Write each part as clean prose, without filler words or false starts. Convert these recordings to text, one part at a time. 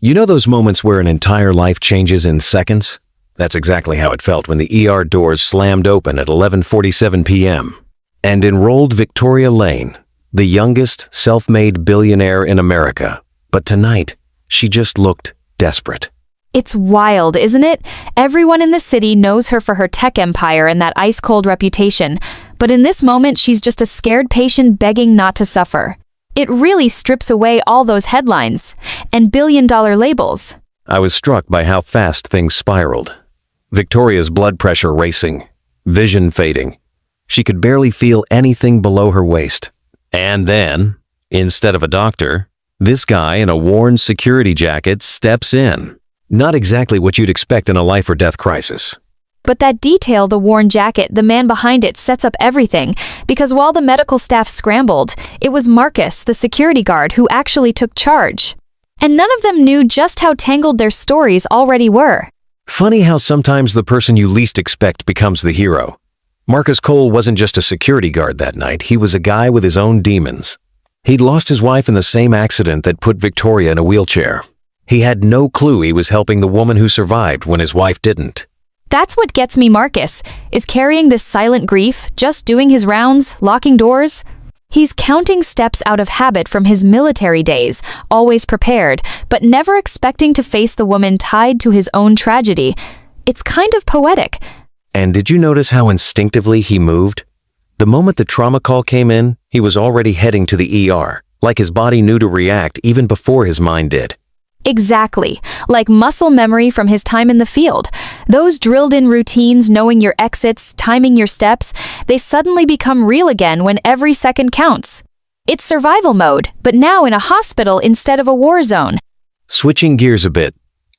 You know those moments where an entire life changes in seconds? That's exactly how it felt when the ER doors slammed open at 11:47 p.m. and enrolled Victoria Lane, the youngest self-made billionaire in America. But tonight, she just looked desperate. It's wild, isn't it? Everyone in the city knows her for her tech empire and that ice-cold reputation, but in this moment she's just a scared patient begging not to suffer. It really strips away all those headlines and billion-dollar labels. I was struck by how fast things spiraled. Victoria's blood pressure racing, vision fading. She could barely feel anything below her waist. And then, instead of a doctor, this guy in a worn security jacket steps in. Not exactly what you'd expect in a life or death crisis. But that detail, the worn jacket, the man behind it, sets up everything, because while the medical staff scrambled, it was Marcus, the security guard, who actually took charge. And none of them knew just how tangled their stories already were. Funny how sometimes the person you least expect becomes the hero. Marcus Cole wasn't just a security guard that night, he was a guy with his own demons. He'd lost his wife in the same accident that put Victoria in a wheelchair. He had no clue he was helping the woman who survived when his wife didn't. That's what gets me. Marcus is carrying this silent grief, just doing his rounds, locking doors. He's counting steps out of habit from his military days, always prepared, but never expecting to face the woman tied to his own tragedy. It's kind of poetic. And did you notice how instinctively he moved? The moment the trauma call came in, he was already heading to the ER, like his body knew to react even before his mind did. Exactly, like muscle memory from his time in the field. Those drilled-in routines, knowing your exits, timing your steps, they suddenly become real again when every second counts. It's survival mode, but now in a hospital instead of a war zone. Switching gears a bit,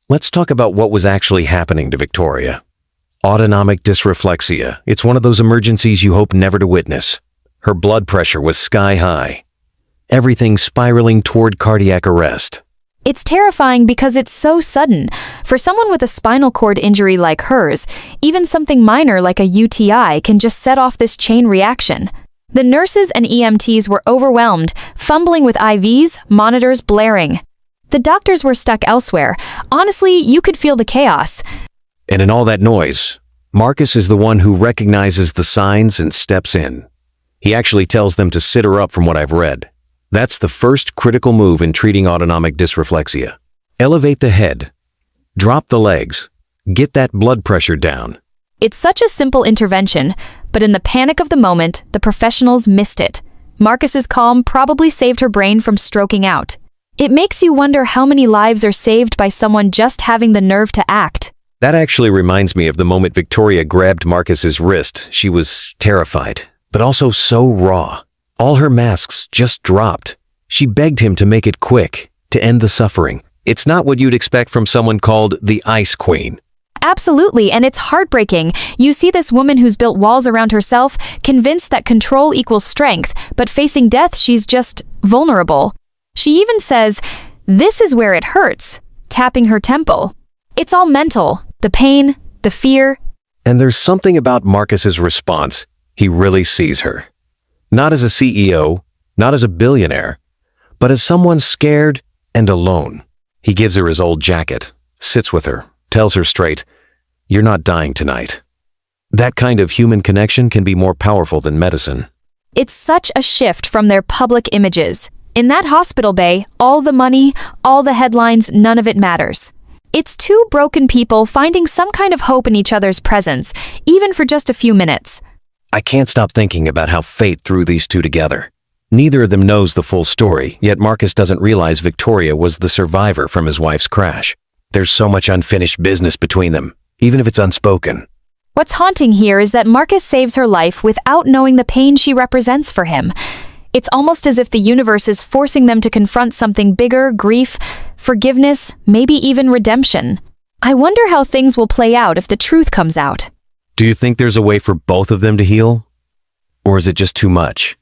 let's talk about what was actually happening to Victoria. Autonomic dysreflexia. It's one of those emergencies you hope never to witness. Her blood pressure was sky high. Everything spiraling toward cardiac arrest. It's terrifying because it's so sudden. For someone with a spinal cord injury like hers, even something minor like a UTI can just set off this chain reaction. The nurses and EMTs were overwhelmed, fumbling with IVs, monitors blaring. The doctors were stuck elsewhere. Honestly, you could feel the chaos. And in all that noise, Marcus is the one who recognizes the signs and steps in. He actually tells them to sit her up from what I've read. That's the first critical move in treating autonomic dysreflexia. Elevate the head, drop the legs, get that blood pressure down. It's such a simple intervention, but in the panic of the moment, the professionals missed it. Marcus's calm probably saved her brain from stroking out. It makes you wonder how many lives are saved by someone just having the nerve to act. That actually reminds me of the moment Victoria grabbed Marcus's wrist. She was terrified, but also so raw. All her masks just dropped. She begged him to make it quick, to end the suffering. It's not what you'd expect from someone called the Ice Queen. Absolutely, and it's heartbreaking. You see this woman who's built walls around herself, convinced that control equals strength, but facing death, she's just vulnerable. She even says, "This is where it hurts," tapping her temple. It's all mental, the pain, the fear. And there's something about Marcus's response. He really sees her. Not as a CEO, not as a billionaire, but as someone scared and alone. He gives her his old jacket, sits with her, tells her straight, "You're not dying tonight." That kind of human connection can be more powerful than medicine. It's such a shift from their public images. In that hospital bay, all the money, all the headlines, none of it matters. It's two broken people finding some kind of hope in each other's presence, even for just a few minutes. I can't stop thinking about how fate threw these two together. Neither of them knows the full story, yet Marcus doesn't realize Victoria was the survivor from his wife's crash. There's so much unfinished business between them, even if it's unspoken. What's haunting here is that Marcus saves her life without knowing the pain she represents for him. It's almost as if the universe is forcing them to confront something bigger, grief, forgiveness, maybe even redemption. I wonder how things will play out if the truth comes out. Do you think there's a way for both of them to heal? Or is it just too much?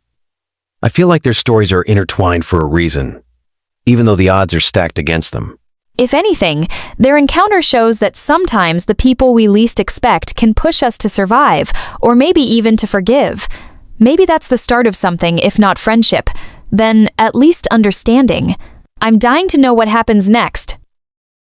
I feel like their stories are intertwined for a reason, even though the odds are stacked against them. If anything, their encounter shows that sometimes the people we least expect can push us to survive, or maybe even to forgive. Maybe that's the start of something, if not friendship, then at least understanding. I'm dying to know what happens next.